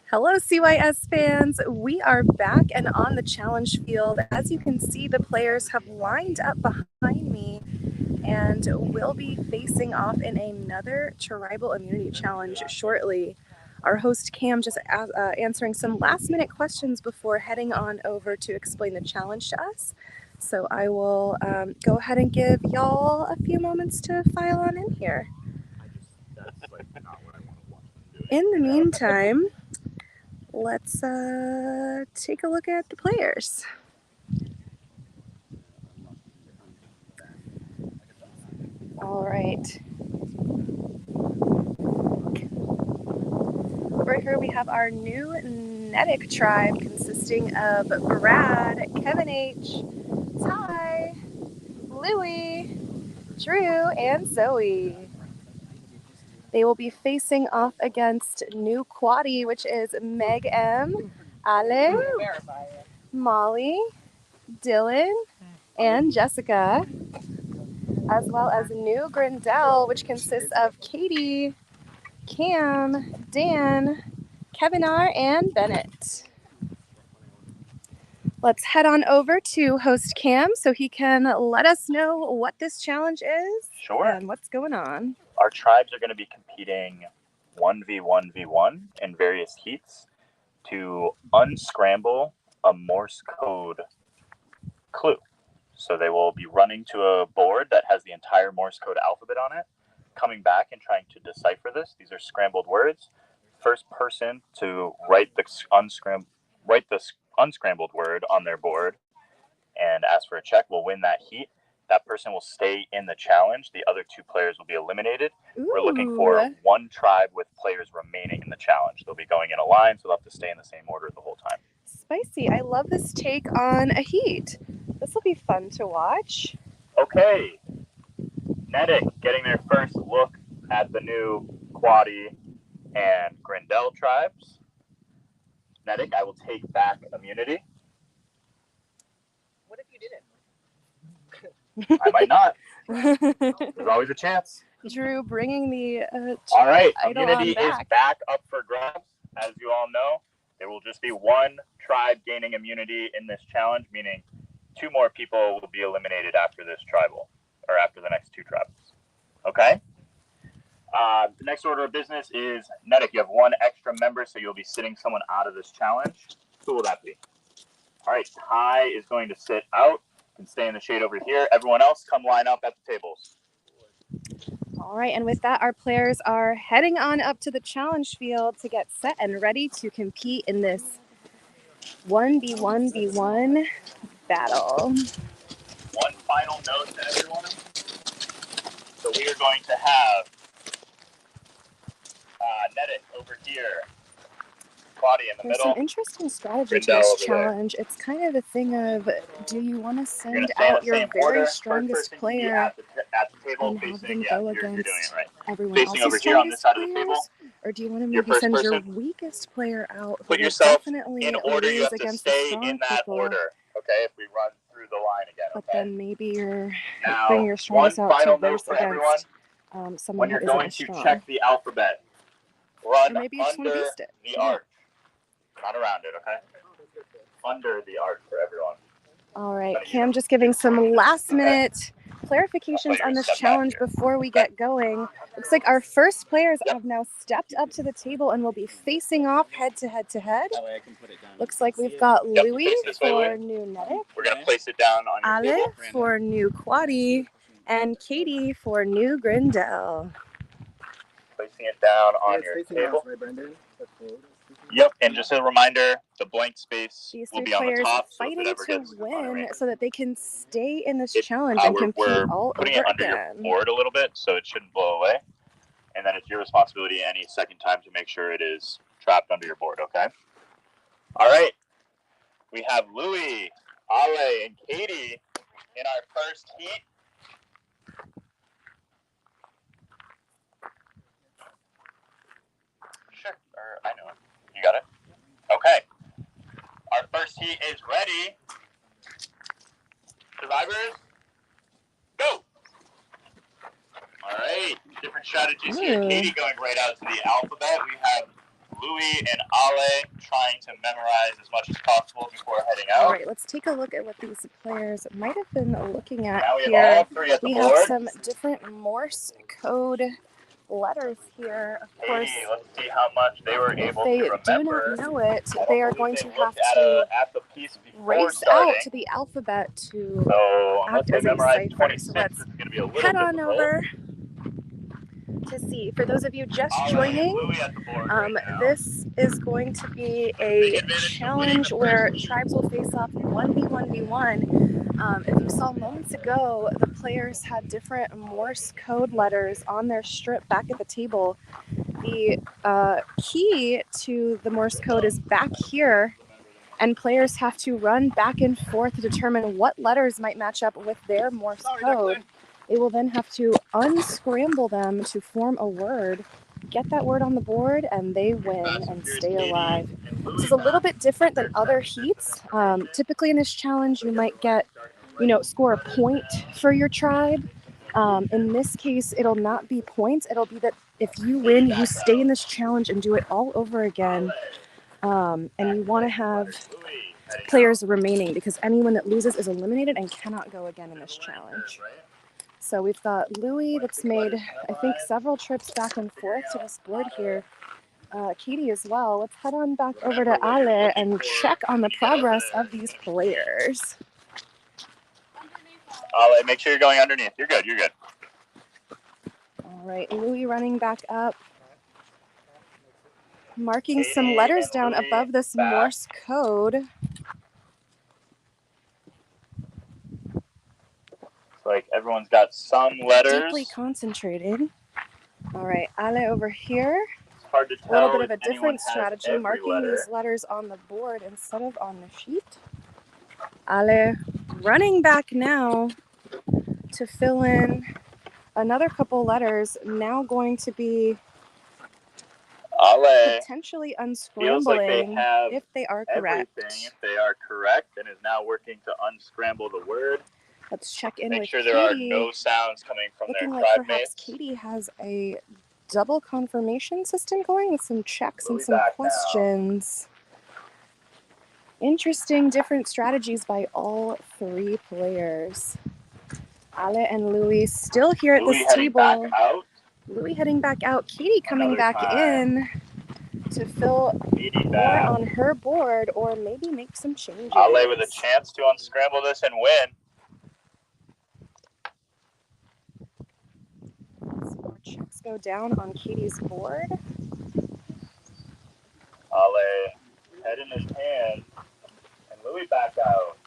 Hello, CYS fans. We are back and on the challenge field. As you can see, the players have lined up behind me and will be facing off in another tribal immunity challenge shortly. Our host Cam just answering some last-minute questions before heading on over to explain the challenge to us. So I will go ahead and give y'all a few moments to file on in here. In the meantime, let's take a look at the players. All right. Over here we have our new Nedic tribe consisting of Brad, Kevin H, Ty, Louie, Drew, and Zoe. They will be facing off against new Quaddy, which is Meg M, Ale, Molly, Dylan, and Jessica, as well as new Grindel, which consists of Katie, Cam, Dan, Kevin R, and Bennett. Let's head on over to host Cam so he can let us know what this challenge is. Sure. And what's going on. Our tribes are going to be competing 1v1v1 in various heats to unscramble a Morse code clue. So they will be running to a board that has the entire Morse code alphabet on it, coming back and trying to decipher this. These are scrambled words. First person to write the unscrambled word on their board and ask for a check will win that heat. That person will stay in the challenge. The other two players will be eliminated. Ooh. We're looking for one tribe with players remaining in the challenge. They'll be going in a line, so they'll have to stay in the same order the whole time. Spicy. I love this take on a heat. This will be fun to watch. Okay. Nedic getting their first look at the new Quaddy and Grindel tribes. Nedic, I will take back immunity. What if you didn't? I might not. There's always a chance. Drew bringing the all right, idol immunity on is back up for grabs. As you all know, there will just be one tribe gaining immunity in this challenge, meaning two more people will be eliminated after this tribal, or after the next two tribals. Okay? The next order of business is Nedic. You have one extra member, so you'll be sitting someone out of this challenge. Who will that be? All right, Ty is going to sit out. Can stay in the shade over here. Everyone else, come line up at the tables. All right, and with that, our players are heading on up to the challenge field to get set and ready to compete in this 1v1v1 battle. One final note to everyone. So we are going to have Nedic over here, Quaddy in the There's middle. some interesting strategy to Grindel this over challenge. It's kind of a thing of, do you want to You're gonna send stay in out the your same very order. strongest First person can be player at the table and have facing, them go you're doing against it right. everyone Facing over else's here on this strongest side of the table. players? Or do you want to Your maybe first send your person. weakest player out who Put will yourself definitely in order. You lose have to against the stay strong in that people? order. Okay, if we run through the line again. But Okay. then maybe you're Now, bring your strongest one out to final verse note for everyone. against someone When who you're isn't going as to strong. check the alphabet, run Or maybe you just want to under beast it. the arch. Not around it, okay? Under the arch for everyone. All right, Cam just giving some last-minute clarifications on this challenge before we get going. Looks like our first players have now stepped up to the table and will be facing off head to head to head. Looks like we've got Louie for new Nedic, We're going to place it down on your Ale table. for new Quaddy, and Katie for new Grindel. Placing it down on your table. Yep, and just a reminder, the blank space These will three be on the players top, so if fighting it ever to gets win so that they can stay in this challenge and we're compete all putting over it under again. your board a little bit, so it shouldn't blow away. And then it's your responsibility any second time to make sure it is trapped under your board, okay? All right. We have Louie, Ale, and Katie in our first heat. Sure, I know it. You got it? Okay. Our first heat is ready. Survivors, go. All right. Different strategies here. Katie going right out to the alphabet. We have Louis and Ale trying to memorize as much as possible before heading out. All right, let's take a look at what these players might have been looking at Now we here. have all three at the We board. have some different Morse code letters here. Of course, Katie, let's see how much they were able to if remember. they do not know it, they are going to have at to the piece before race starting. out to the alphabet to So unless act they as a memorize cipher. 26, So let's it's going to be a little head on difficult. over to see. For those of you just Ale and joining, Louis at the board right now. this is going to be a challenge where tribes will face off 1v1v1. If you saw moments ago, the players had different Morse code letters on their strip back at the table. The key to the Morse code is back here, and players have to run back and forth to determine what letters might match up with their Morse code. They will then have to unscramble them to form a word, get that word on the board, and they win and stay alive. This is a little bit different than other heats. Typically in this challenge, you might get, score a point for your tribe. In this case, it'll not be points. It'll be that if you win, you stay in this challenge and do it all over again. And you want to have players remaining because anyone that loses is eliminated and cannot go again in this challenge. So we've got Louis that's made, I think, several trips back and forth to this board here. Katie as well. Let's head on back over to Ale and check on the progress of these players. Ale, make sure you're going underneath. You're good, you're good. All right, Louis running back up. Marking some letters down above this Morse code. It's like everyone's got some letters. Deeply concentrated. All right, Ale over here. It's hard to tell. A little bit of a different strategy, marking these letters on the board instead of on the sheet. Ale running back now to fill in another couple letters. Now going to be Ale potentially unscrambling like if they are correct. If they are correct, and is now working to unscramble the word. Let's check in Make with sure Katie. there are no sounds coming from Looking their like tribe perhaps mates. Katie has a double confirmation system going with some checks and some questions. Now. Interesting, different strategies by all three players. Ale and Louis still here at this table. Louis heading back out. Katie coming back in to fill more on her board or maybe make some changes. Ale with a chance to unscramble this and win. Some more checks go down on Katie's board. Ale head in his hand and Louis back out.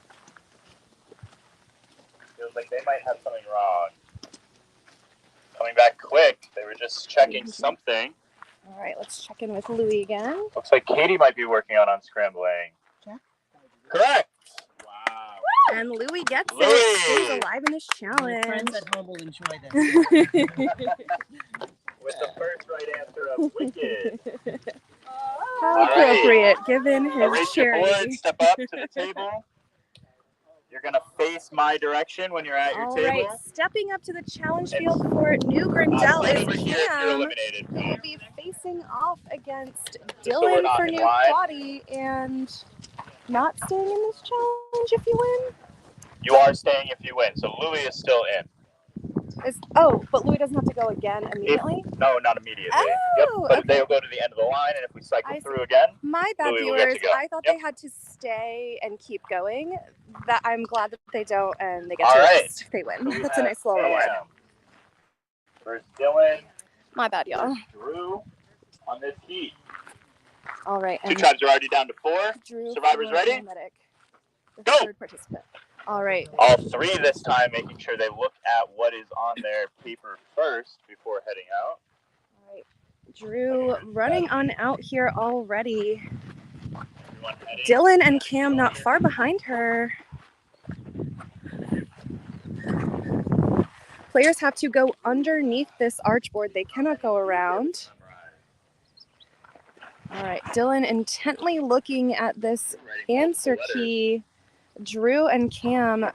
Feels like they might have something wrong. Coming back quick. They were just checking something. All right, let's check in with Louis again. Looks like Katie might be working on unscrambling. Check. Correct. Wow. And Louis gets it. Stays alive in this challenge. My friends at home will enjoy this. With the first right answer of wicked. How appropriate, given his charity. Board, step up to the table. You're going to face my direction when you're at your table. All right, stepping up to the challenge field for New Grindel is Cam. Will be facing off against Dylan for New Quaddy and not staying in this challenge if you win? You are staying if you win, so Louis is still in. But Louis doesn't have to go again immediately? No, not immediately. Oh, but okay. They'll go to the end of the line, and if we cycle through again, my bad, Louis viewers. I thought they had to stay and keep going. That I'm glad that they don't, and they get to rest if they win. So that's a nice little reward. First Dylan. My bad, y'all. Drew on this heat. All right. Two tribes are already down to 4. Drew, survivors ready? Go. Third participant. All right. All 3 this time, making sure they look at what is on their paper first before heading out. All right. Drew running on out here already. Dylan and Cam not far behind her. Players have to go underneath this archboard. They cannot go around. All right. Dylan intently looking at this answer key. Drew and Cam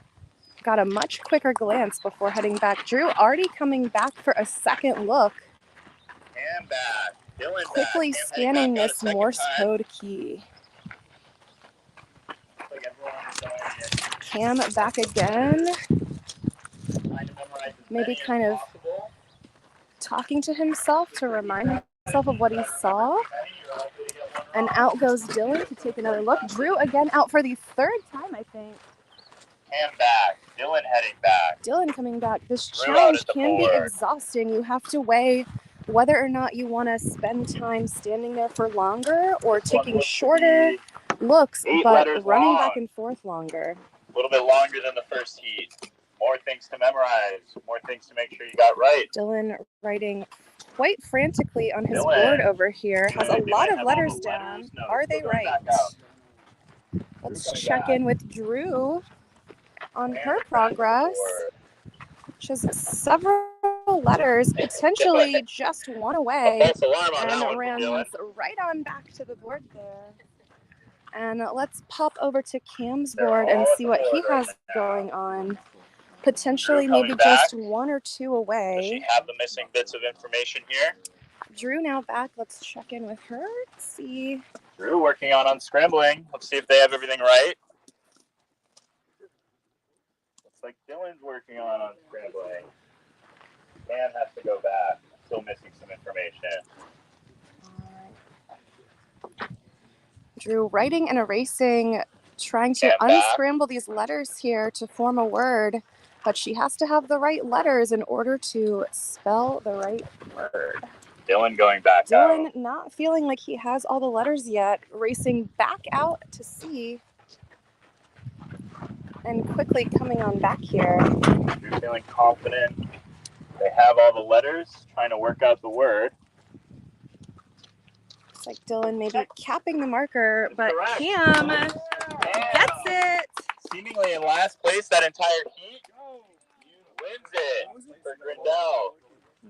got a much quicker glance before heading back. Drew already coming back for a second look. And back. Dylan quickly back. Cam scanning heading back out a this second Morse time. code key. Like everyone is going Cam back again, trying to memorize as maybe many kind as of possible. talking to himself to remind himself of what he saw. And out goes Dylan to take another look. Drew again out for the third time, I think. Cam back. Dylan heading back. Dylan coming back. This Drew out challenge at the can be board. exhausting. You have to weigh whether or not you want to spend time standing there for longer or This one taking looks to shorter be looks, 8 but letters running long. back and forth longer. A little bit longer than the first heat. More things to memorize. More things to make sure you got right. Dylan writing quite frantically on his Dylan. board over here. Has a They lot might of have letters all the down. letters. No, Are they're they still going right? back out. Let's Drew's check coming in with Drew on And her back progress. forward. She has several letters, potentially just one away, False alarm on that and one from Dylan. runs right on back to the board there. And let's pop over to Cam's They're board and all at see the what he board right has now. going on. Potentially Drew maybe coming back. just one or two Does she away. have the missing bits of information here? Drew now back. Let's check in with her. Let's see. Drew working on unscrambling. Let's see if they have everything right. Looks like Dylan's working on unscrambling. Dan has to go back. Still missing some information. Drew writing and erasing, trying to Cam back. unscramble these letters here to form a word, but she has to have the right letters in order to spell the right word. Dylan going back out. Dylan not feeling like he has all the letters yet, racing back out to sea and quickly coming on back here. Drew feeling confident. They have all the letters, trying to work out the word. It's like Dylan maybe capping the marker, but Correct. Cam gets it. Seemingly in last place that entire heat. Wins it for Grindel.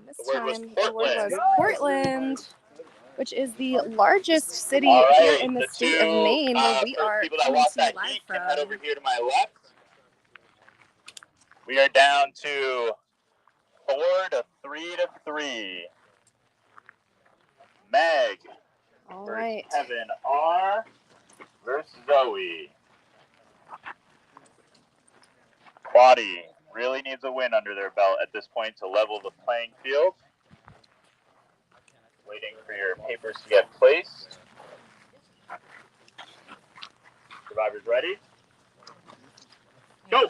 This The word was time the word was Portland. Portland, which is the largest city All right, here in the state of Maine, where we for are people that coming lost to you that live heat can head from. over here to my left. We are down to 4 to 3 to 3. Meg All versus right. Kevin R versus Zoe. Quaddy really needs a win under their belt at this point to level the playing field. Waiting for your papers to get placed. Survivors ready? Go!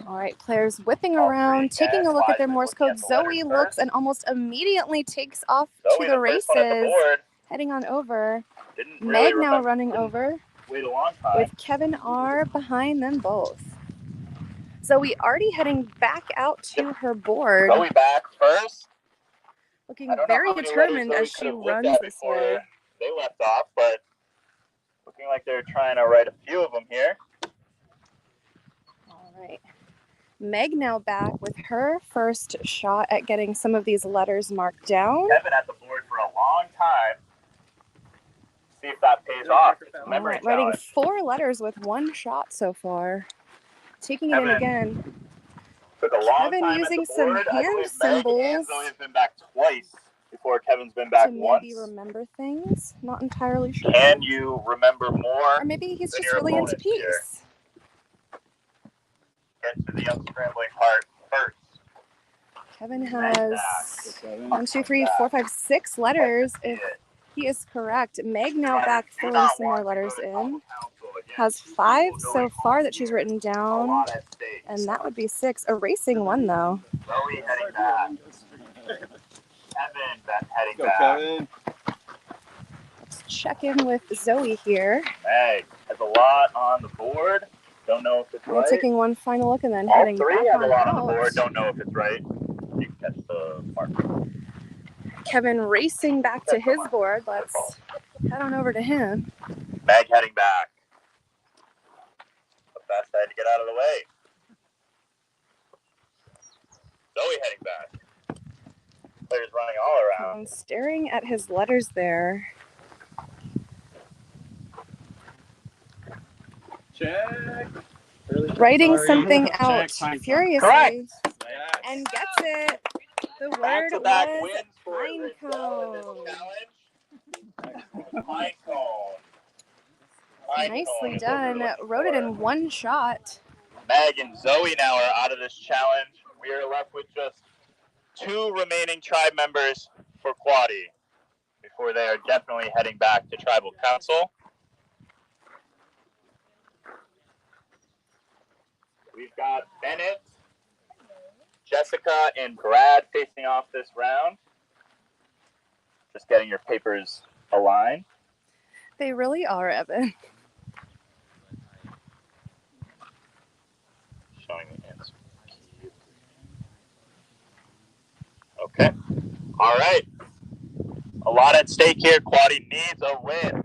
All right, players whipping All around, three taking a look at their advisors Morse looking code. at the letters Zoe looks first. and almost immediately takes off Zoe, to the first one at the races, board. heading on over. Didn't really Meg now remember- running over Wait a long time. with Kevin R behind them both. Zoe already heading back out to her board, Zoe back first. looking I don't know very how many determined letters as Zoe she could have looked runs at this before way. they left off, but looking like they're trying to write a few of them here. All right. Meg now back with her first shot at getting some of these letters marked down. Kevin at the board for a long time. See if that pays off. It's a All memory right, writing challenge. 4 letters with 1 shot so far. Taking it in Kevin again. Took a long Kevin time using at the some board. I hand believe Meg and symbols Zoe have been back twice before Kevin's been back to once. maybe remember things. Not entirely sure. Can you remember more? Or maybe he's than just your really into opponents here? peace. Get to the unscrambling part first. Kevin has 1, 2, 3, 4, 5, 6 letters. If he is correct. Meg now back filling some more letters in. Has 5 so far that she's written down, and that would be 6. Erasing 1 though. Zoe heading back. Kevin heading Go, back. Kevin. Let's check in with Zoe here. Meg has a lot on the board. Don't know if it's We're right. taking one final look and then All heading three back have a on lot on the board. out. Don't know if it's right. You can catch the marker. Kevin racing back to his board. Let's head on over to him. Meg heading back. But fast I had to get out of the way. Zoe heading back. Players running all around. And staring at his letters there. Check. Writing Sorry. something Check. out Fine. furiously. Correct. And gets it. The word Back-to-back was wins for pine Grindel in this cone. challenge. Pine cone. Nicely done. Wrote it in one shot. Meg and Zoe now are out of this challenge. We are left with just 2 remaining tribe members for Quaddy before they are definitely heading back to tribal council. We've got Bennett, Jessica, and Brad facing off this round. Just getting your papers aligned. They really are, Evan. Showing the answer. Okay. All right. A lot at stake here. Quaddy needs a win.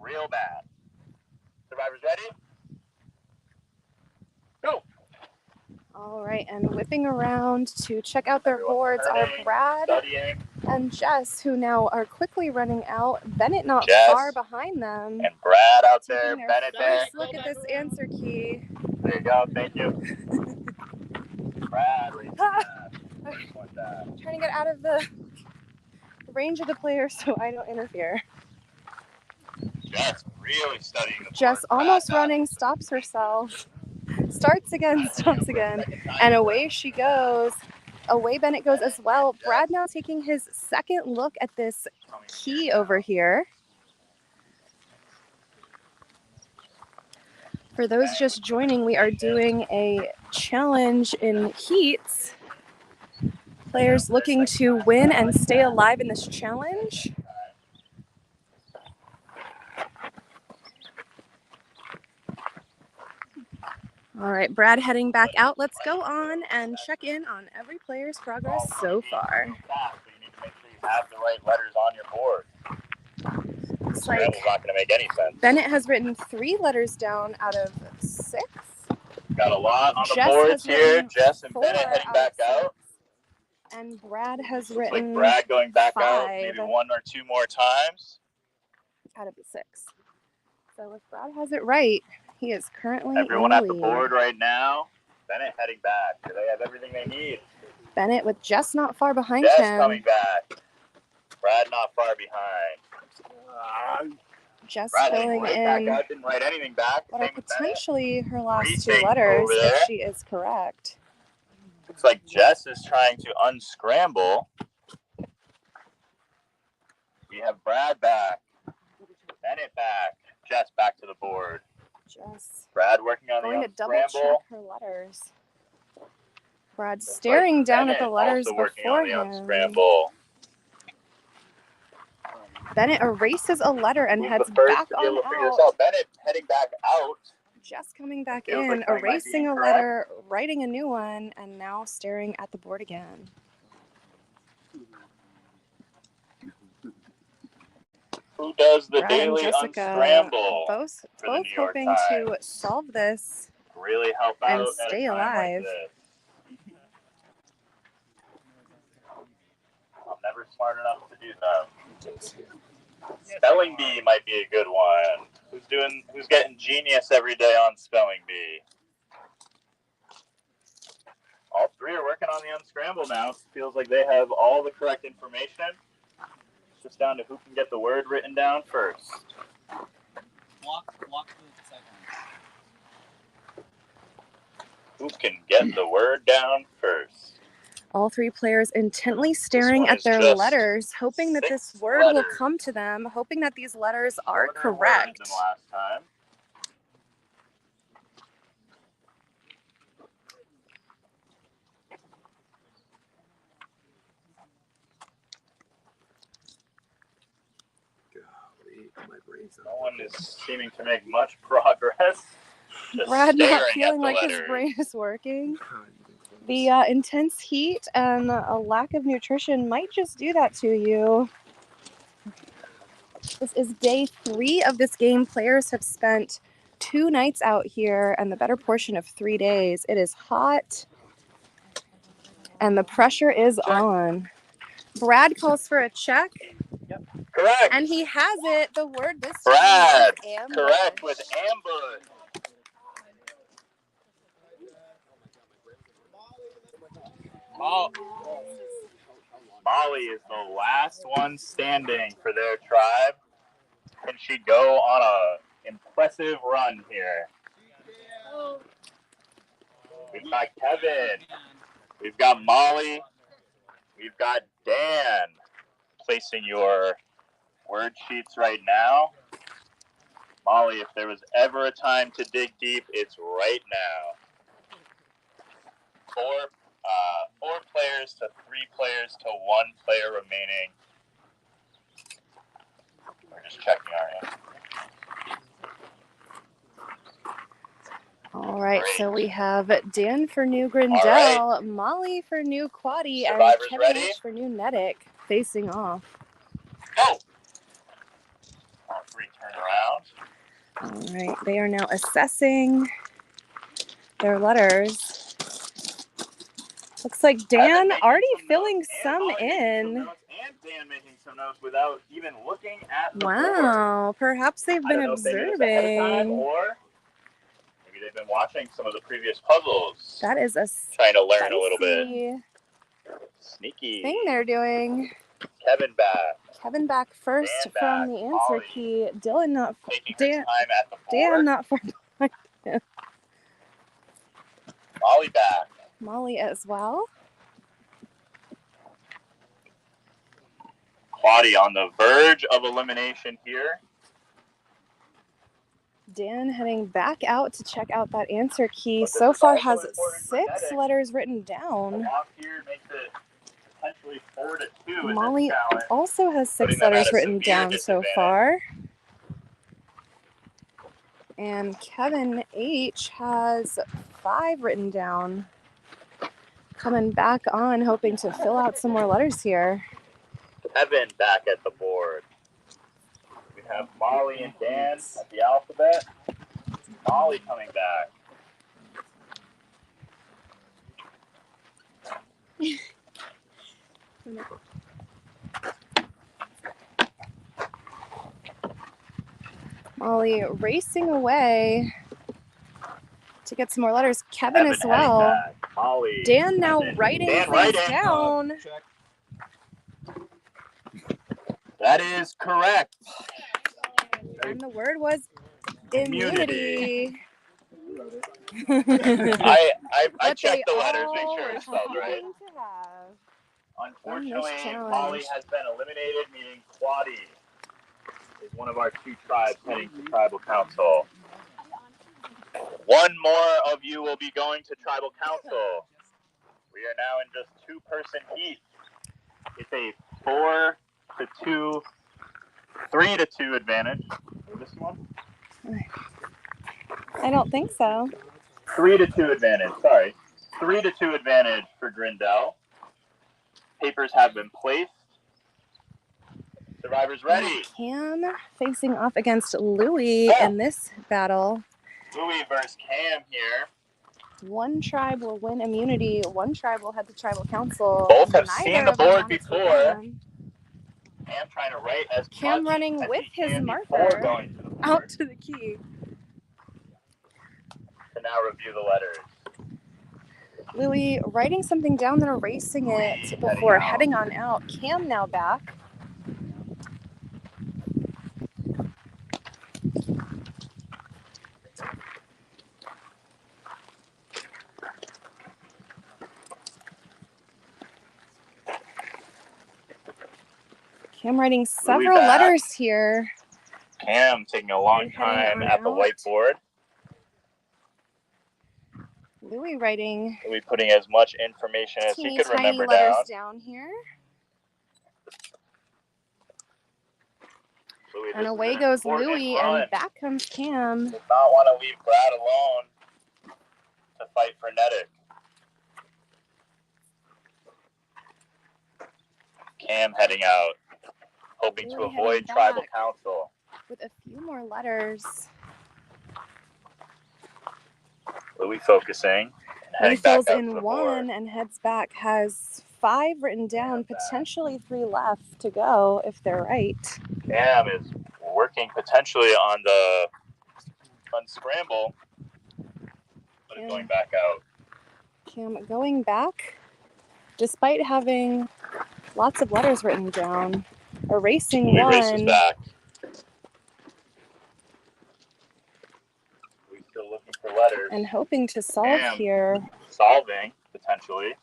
Real bad. Survivors ready? Go. All right, and whipping around to check out their Everyone boards are turning, Brad studying, and Jess, who now are quickly running out. Bennett not Jess far behind them. and Brad out there. Taking their Bennett there. first look at this answer key. There you go. Thank you. Brad, raise Ah, that. Like that. trying to get out of the range of the players so I don't interfere. Jess really studying the board. Jess almost running, stops herself. Starts again, stops again, and away she goes. Away Bennett goes as well. Brad now taking his second look at this key over here. For those just joining, we are doing a challenge in heats. Players looking to win and stay alive in this challenge. All right, Brad heading back out. Let's go on and check in on every player's progress so far. You need to make sure you have the right letters on your board. Looks like Scramble's not going to make any sense. Bennett has written 3 letters down out of 6. Got a lot on the Jess boards has here. written Jess and 4 Bennett heading out back of 6. out. And Brad has Looks written like Brad going back 5 out maybe 1 or 2 more times. out of the 6. So if Brad has it right, he is currently Everyone in at the lead. board right now. Bennett heading back. Do they have everything they need? Bennett with Jess not far behind Jess him. coming back. Brad not far behind. Jess Brad filling right back in out, didn't write anything back. what are Same with Bennett. potentially her last 2 Retake letters over there. if she is correct. Looks like Jess is trying to unscramble. We have Brad back. Bennett back. Jess back to the board. Jess Brad working on going the to double check unscramble. her letters. Brad staring down at the letters also working before on the him. unscramble. Bennett erases a letter and Who's heads the first back to be able on to figure this out. out? Bennett heading back out. Jess coming back Feels in, like something might be erasing a incorrect. letter, writing a new one, and now staring at the board again. Who does the Brad and daily Jessica unscramble? both for the New York hoping to Times? solve this. Really help out And at a stay time alive. Like this. I'm never smart enough to do that. Spelling bee might be a good one. Who's getting genius every day on spelling bee? All 3 are working on the unscramble now. Feels like they have all the correct information. It's just down to who can get the word written down first. Walk the sidelines. Who can get the word down first? All 3 players intently staring one at is their just letters, hoping that 6 this word will letters. come to them, hoping that these letters are Shorter words correct. than last time. No one is seeming to make much progress. Just Brad not staring at feeling the like his letters. brain is working. The intense heat and a lack of nutrition might just do that to you. This is day 3 of this game. Players have spent 2 nights out here and the better portion of 3 days. It is hot and the pressure is on. Brad calls for a check. Correct. And he has it. The word this Brad. time is ambush. Correct with ambush. Molly is the last one standing for their tribe. can she go on a impressive run here? We've got Kevin. We've got Molly. We've got Dan. Placing your word sheets right now. Molly, if there was ever a time to dig deep, it's right now. Four players to 3 players to 1 player remaining. We're just checking our answers. All right, Great. so we have Dan for New Grindel, All right. Molly for New Quaddy, and Survivors Kevin ready? H for New Nedick facing off. Go! All 3 turn around. All right, they are now assessing their letters. Looks like Dan already filling some in. And Dan making some notes without even looking at the board. Wow, perhaps they've been I don't know if they knew this ahead of time, observing. or maybe they've been watching some of the previous puzzles. That is a trying to learn a little bit. spicy Sneaky thing they're doing. Kevin back. Kevin back first Dan from back. the answer Molly key. Dylan not taking Dan. her time at the board. Dan not far behind. Molly back. Molly as well. Quaddy on the verge of elimination here. Dan heading back out to check out that answer key. But this So is far also has important for 6 Nedick. letters written The down. walk here makes it potentially 4 to 2 in Molly this challenge. also has 6 putting them letters at a written severe down so disadvantage. far. And Kevin H has 5 written down. Coming back on, hoping to fill out some more letters here. Kevin back at the board. We have Molly and Dan at the alphabet. Molly coming back. Molly racing away to get some more letters. Kevin as well. Back. Molly. Dan now Kevin. writing Dan things writing. down. That is correct. And the word was immunity. I But checked the letters, all make sure were it's spelled right. hoping to have. Unfortunately, challenge. Molly has been eliminated, meaning Quaddy is one of our 2 tribes heading to Tribal Council. 1 more of you will be going to Tribal Council. We are now in just 2-person heat. It's a 4 to 2, 3 to 2 advantage. Is this one? I don't think so. 3 to 2 advantage, sorry. 3 to 2 advantage for Grindel. Papers have been placed. Survivors ready. Cam facing off against Louie in this battle. Louie versus Cam here. 1 tribe will win immunity. 1 tribe will head to Tribal Council. Both have Neither seen the of them board want it to before. win. Cam trying to write as Cam much running as with he his can marker before going to the board. out to the key. To now review the letters. Louie writing something down, then erasing it before heading on out. Cam now back. Cam writing several letters here. Cam taking a long time at the whiteboard. Louie writing Louie putting as much information as he could remember down here. Louie, And away goes Louie, run. and back comes Cam. Does not want to leave Brad alone to fight for Nedick. Cam heading out, hoping to avoid Tribal Council. With a few more letters. Louie focusing. He fills in 1 and heads back. Has 5 written down, potentially 3 left to go if they're right. Cam is working potentially on the unscramble, but is going back out. Cam going back, despite having lots of letters written down. Erasing 1. Erases back. letters. And hoping to solve Cam here. solving, potentially.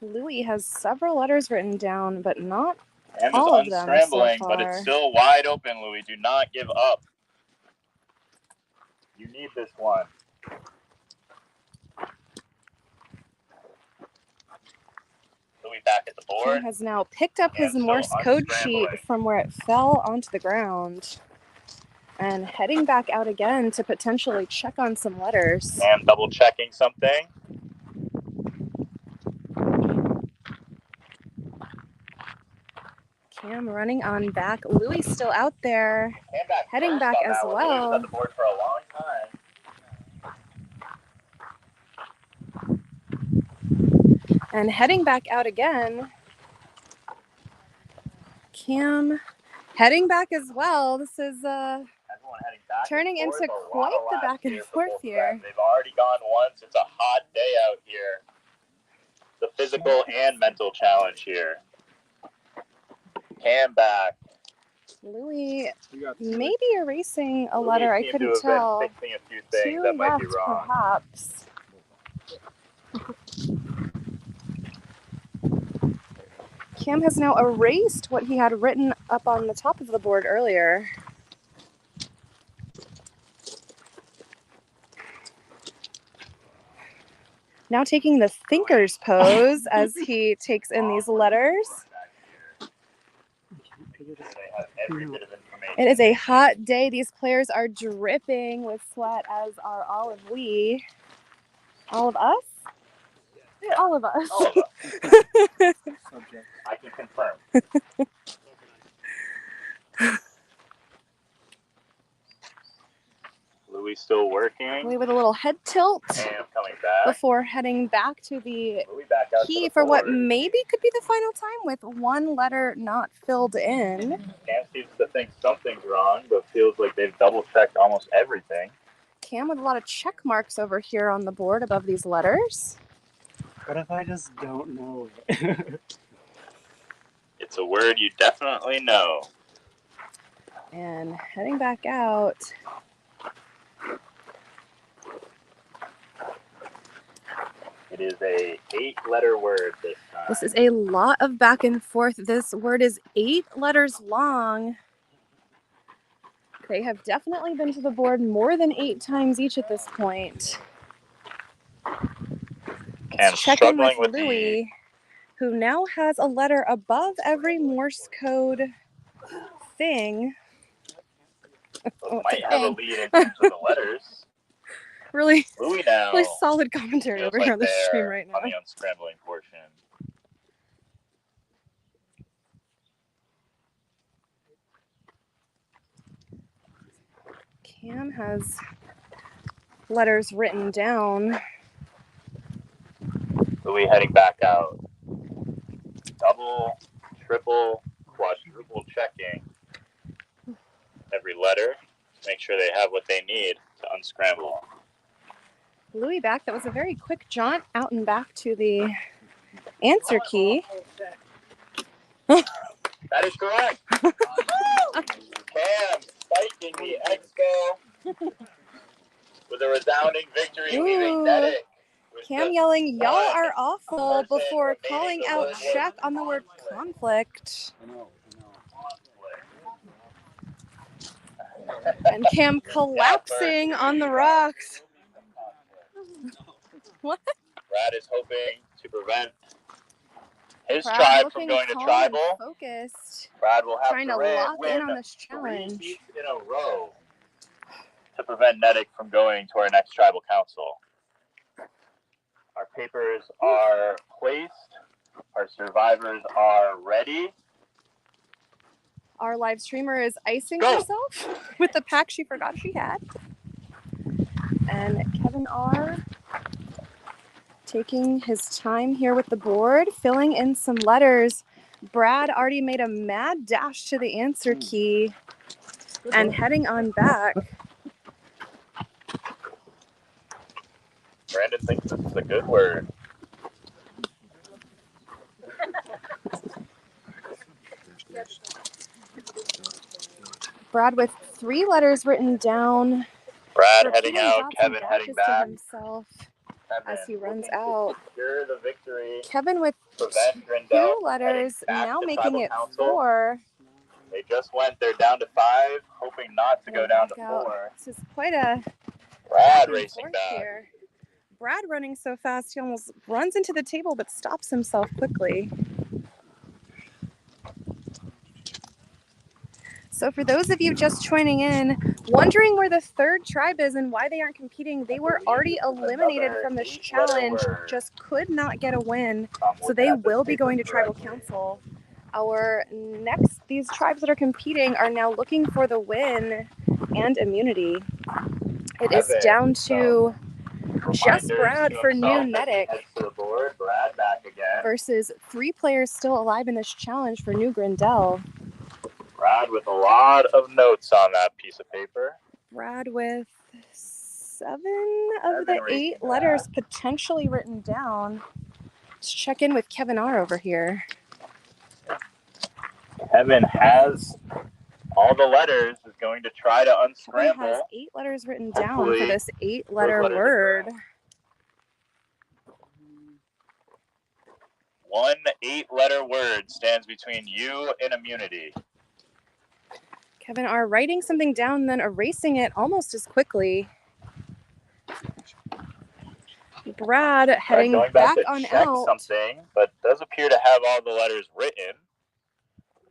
Louis has several letters written down, but not Cam all is of them unscrambling, so but far. it's still wide open, Louis. Do not give up. You need this one. Louis back at the board. Cam has now picked up his Cam's Morse still code sheet unscrambling. from where it fell onto the ground and heading back out again to potentially check on some letters. Cam double checking something. Cam running on back. Louis still out there, Cam back heading back on as that one. Louis was well. at the board for a long time. And heading back out again. Cam heading back as well. This is Everyone heading back turning and forth. into A quite lot of the laps back and here for forth both of here. them. They've already gone once. It's a hot day out here. The physical and mental challenge here. Cam back. Louis maybe erasing a letter. Louis I seemed couldn't to have tell. been fixing a few things Two that might be left, wrong. perhaps. Cam has now erased what he had written up on the top of the board earlier. Now taking the thinker's pose as he takes in these letters. It is a hot day. These players are dripping with sweat, as are all of we. All of us? Yeah. All of us. All of us. I can confirm. Louis still working. Louis with a little head tilt Cam coming back. before heading back to the Louis back out key to the for what board. maybe could be the final time with one letter not filled in. Cam seems to think something's wrong, but feels like they've double checked almost everything. Cam with a lot of check marks over here on the board above these letters. What if I just don't know it? It's a word you definitely know. And heading back out. It is a 8-letter word this time. This is a lot of back and forth. This word is 8 letters long. They have definitely been to the board more than 8 times each at this point. Cam's Checking struggling with with Louis, who now has a letter above every Morse code thing. Might have a lead in terms of the letters. Really, Louis now really solid commentary feels over like here on the stream they're right now. on the unscrambling portion. Cam has letters written down. Louis heading back out. Double, triple, quadruple checking every letter to make sure they have what they need to unscramble. Louis back. That was a very quick jaunt out and back to the answer key. That is correct. Cam spiking the Expo with a resounding victory, leaving Nedick with Cam just yelling, "Y'all one are awful," person before remaining. calling The out word was check on the word conflict. And Cam collapsing on the rocks. What? Brad is hoping to prevent his Brad tribe from looking going to calm tribal. and focused. Brad will have Trying to lock win in on this 3 challenge. seats in a row to prevent Nedick from going to our next tribal council. Our papers are placed. Our survivors are ready. Our live streamer is icing Go. herself with the pack she forgot she had. And Kevin R. taking his time here with the board, filling in some letters. Brad already made a mad dash to the answer key and heading on back. Brandon thinks this is a good word. Brad with 3 letters written down. Brad Repeating heading out, thoughts Kevin and heading batches to back. himself Kevin as he runs looking to out. secure the victory. Kevin with Prevent 2 Grindel from letters, heading back now to making Tribal it Council. 4. They just went, they're down to 5, hoping not to go down to 4. This is quite a Brad back and racing forth back. here. Brad running so fast he almost runs into the table but stops himself quickly. So for those of you just joining in, wondering where the 3rd tribe is and why they aren't competing, they were already eliminated from this challenge, just could not get a win. So they will be going to Tribal Council. These tribes that are competing are now looking for the win and immunity. It is down to just Brad for new Medic versus 3 players still alive in this challenge for new Grindel. Brad with a lot of notes on that piece of paper. Brad with 7 of the 8 letters potentially written down. Let's check in with Kevin R over here. Kevin has all the letters, is going to try to unscramble. Kevin has 8 letters written down for this 8-letter word. 1 8-letter word stands between you and immunity. Kevin R writing something down, then erasing it almost as quickly. Brad heading back on out. Something, but does appear to have all the letters written.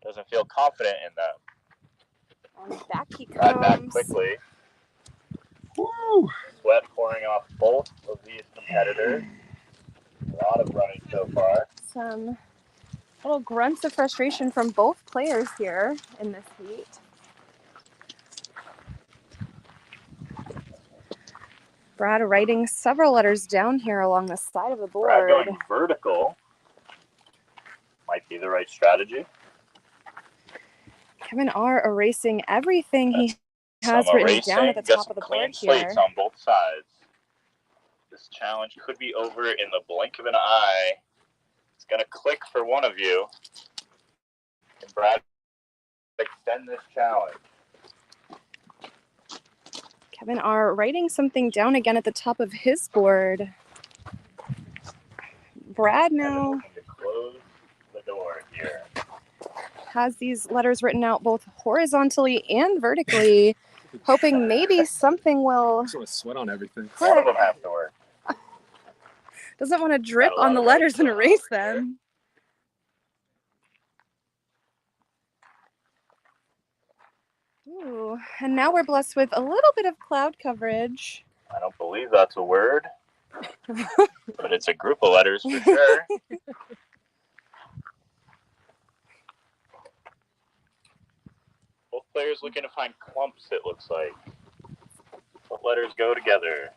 Doesn't feel confident in them. And back he Brad back comes. quickly. Woo! Sweat pouring off both of these competitors. A lot of running so far. Some little grunts of frustration from both players here in this heat. Brad writing several letters down here along the side of the board. Brad going vertical might be the right strategy. Kevin R erasing everything he has written down at the top of the board here. On both sides. This challenge could be over in the blink of an eye. It's going to click for one of you. And Brad extend this challenge. Kevin R writing something down again at the top of his board. Brad now to close the door here. Has these letters written out both horizontally and vertically, hoping maybe something will sweat on everything. One of them has to work. Doesn't want to drip on the letters and erase them. Ooh, and now we're blessed with a little bit of cloud coverage. I don't believe that's a word, but it's a group of letters for sure. Both players looking to find clumps, it looks like. What letters go together?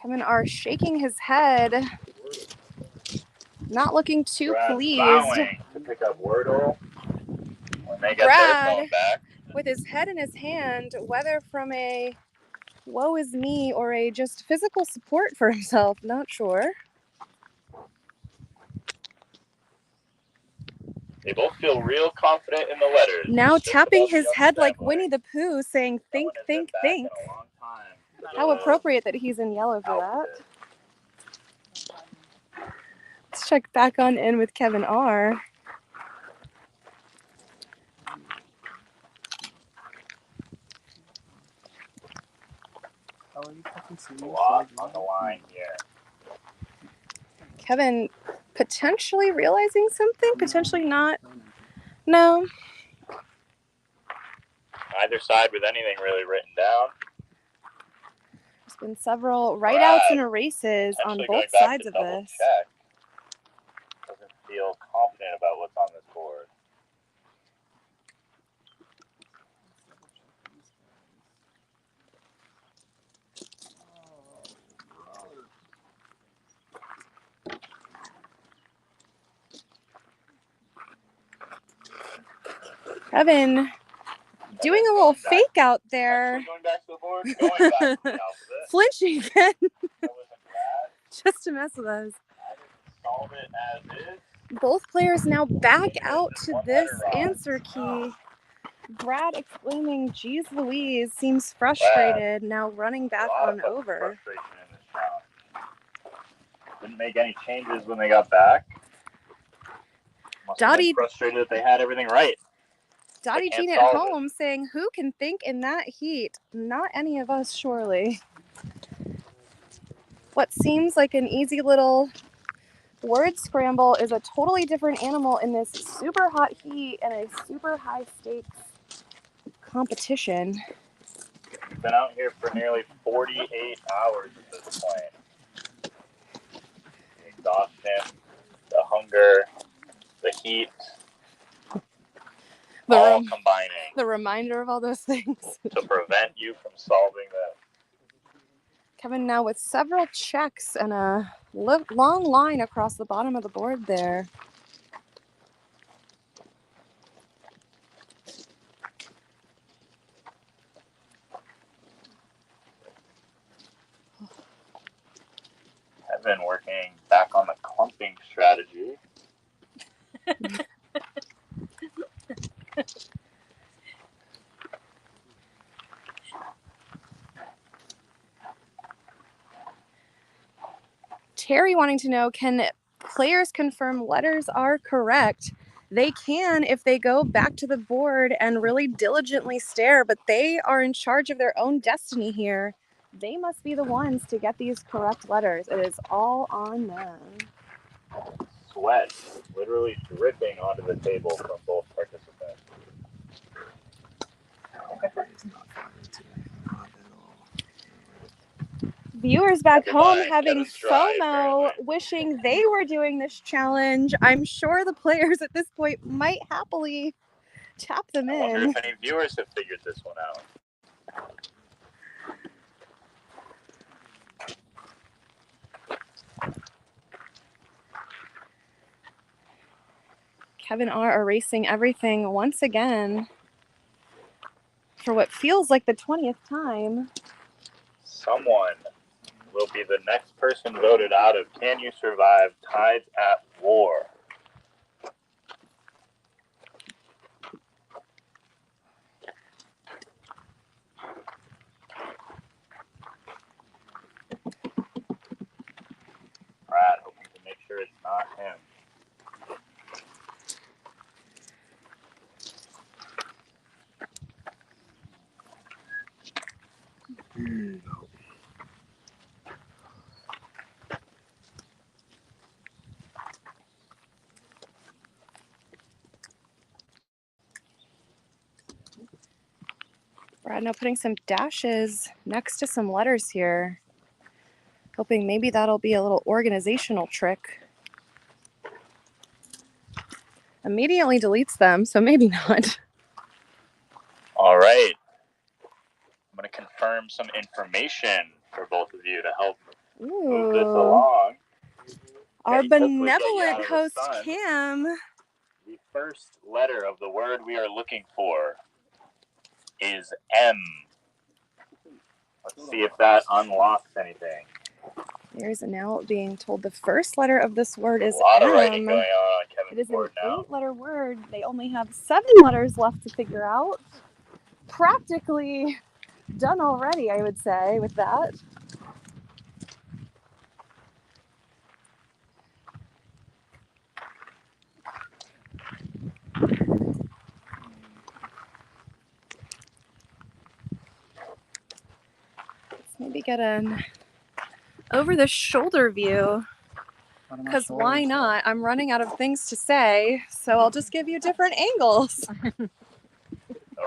Kevin R shaking his head, not looking too pleased. To pick up Wordle when they get Brad, their phone back. With his head in his hand, whether from a woe is me or a just physical support for himself, not sure. They both feel real confident in the letters. Now tapping his head like Winnie the Pooh, saying, think, think, think. How appropriate that he's in yellow for that. Let's check back on in with Kevin R. A lot on the line here. Kevin potentially realizing something, potentially not. No. Either side with anything really written down. There's been several write-outs and erases on both sides of this. Check. Doesn't feel confident about what's on this board. Kevin Doing a little fake out there. Actually going back to the board. Going back to the alphabet. Flinching again. That wasn't bad. Just to mess with us. I didn't solve it as is. Both players now back out to this answer key. Brad exclaiming, "Geez Louise," seems frustrated, now running back on over. Frustration in this challenge. Didn't make any changes when they got back. Must have been frustrated that they had everything right. Dottie Jean at home saying, "Who can think in that heat? Not any of us, surely." What seems like an easy little word scramble is a totally different animal in this super hot heat and a super high stakes competition. We've been out here for nearly 48 hours at this point. The exhaustion, the hunger, the heat, all combining. The reminder of all those things. To prevent you from solving this. Kevin now with several checks and a long line across the bottom of the board there. I've been working back on the clumping strategy. Terry wanting to know, can players confirm letters are correct? They can if they go back to the board and really diligently stare, but they are in charge of their own destiny here. They must be the ones to get these correct letters. It is all on them. Sweat literally dripping onto the table from both participants. Viewers back home having FOMO, wishing they were doing this challenge. I'm sure the players at this point might happily tap them in. I wonder if any viewers have figured this one out. Kevin R. erasing everything once again for what feels like the 20th time. Someone will be the next person voted out of Can You Survive Tides at War? Brad, hoping to make sure it's not him. Brad now putting some dashes next to some letters here. Hoping maybe that'll be a little organizational trick. Immediately deletes them, so maybe not. All right. I'm going to confirm some information for both of you to help move this along. Our benevolent host, Cam. The first letter of the word we are looking for is M. Let's see if that unlocks anything. There's now being told the first letter of this word is M. A lot of M. writing going on Kevin's board now. It is an 8-letter word. They only have 7 letters left to figure out. Practically done already, I would say, with that. Let's maybe get an over-the-shoulder view, because why not? I'm running out of things to say, so I'll just give you different angles. A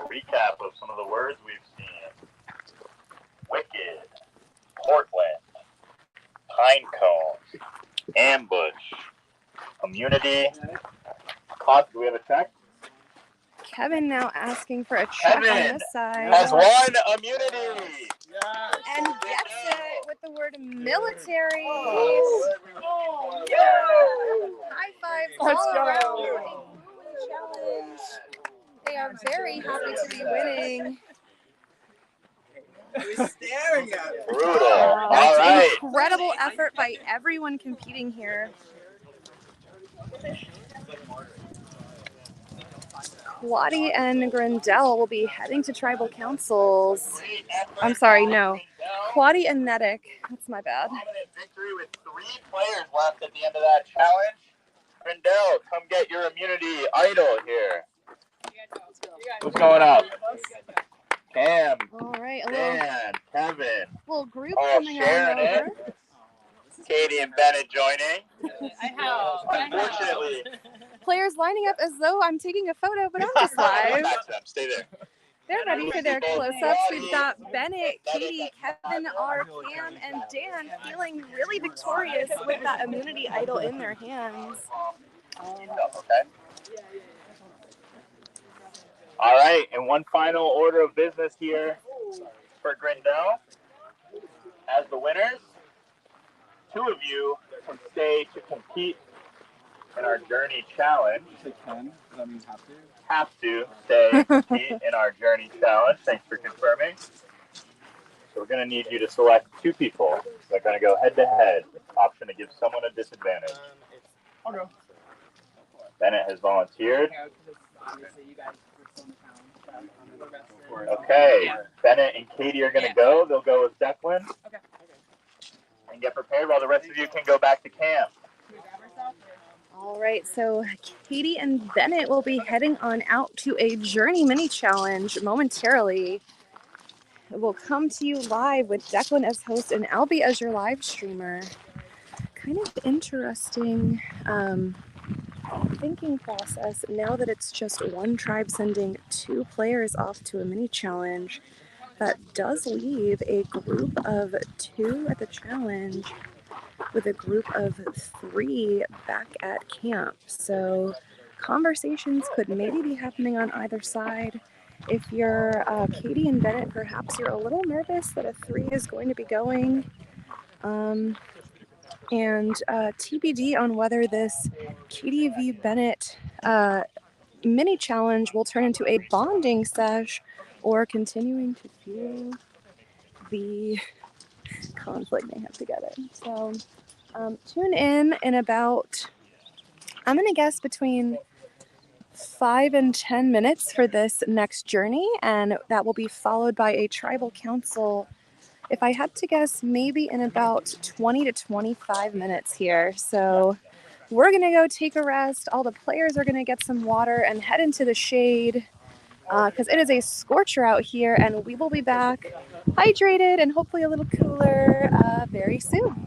recap of some of the words we've seen. Wicked, Portland, pine cones, ambush, immunity. Do we have a check? Kevin now asking for a check on this side. Has won immunity. Yes. And gets it with the word military. High fives all around. Challenge. They very happy to be winning. Brutal. All right. Incredible effort by everyone competing here. Quaddy and Grindel will be heading to tribal councils. I'm sorry, no. Quaddy and Nedick. That's my bad. Dominant victory with 3 players left at the end of that challenge. Grindel, come get your immunity idol here. Who's going up? Cam, All right, a Dan, Kevin. little group Oh, coming on Sharon over. Katie and Bennett joining. Unfortunately, Players lining up as though I'm taking a photo, but I'm just live. Stay there. They're ready for their close-ups. We've got Bennett, Katie, Kevin, R, Cam, and Dan feeling really victorious with that immunity idol in their hands. Okay. All right, and one final order of business here for Grindel. As the winners, 2 of you can stay to compete in our Journey Challenge. You say can? Does that mean have to? Have to stay and compete in our Journey Challenge. Thanks for confirming. So we're going to need you to select 2 people. They're going to go head-to-head. Option to give someone a disadvantage. Bennett has volunteered. Okay, Bennett and Katie are going to go. They'll go with Declan. And get prepared while the rest of you can go back to camp. All right, so Katie and Bennett will be heading on out to a Journey mini challenge momentarily. We'll come to you live with Declan as host and Albie as your live streamer. Kind of interesting thinking process now that it's just one tribe sending 2 players off to a mini challenge. That does leave a group of 2 at the challenge with a group of 3 back at camp. So conversations could maybe be happening on either side. If you're Katie and Bennett, perhaps you're a little nervous that a 3 is going to be going. And TBD on whether this Katie v. Bennett mini challenge will turn into a bonding sesh or continuing to fuel the conflict they have together. So tune in about, I'm going to guess, between 5 and 10 minutes for this next journey, and that will be followed by a tribal council. If I had to guess, maybe in about 20 to 25 minutes here. So we're going to go take a rest. All the players are going to get some water and head into the shade because it is a scorcher out here, and we will be back hydrated and hopefully a little cooler very soon.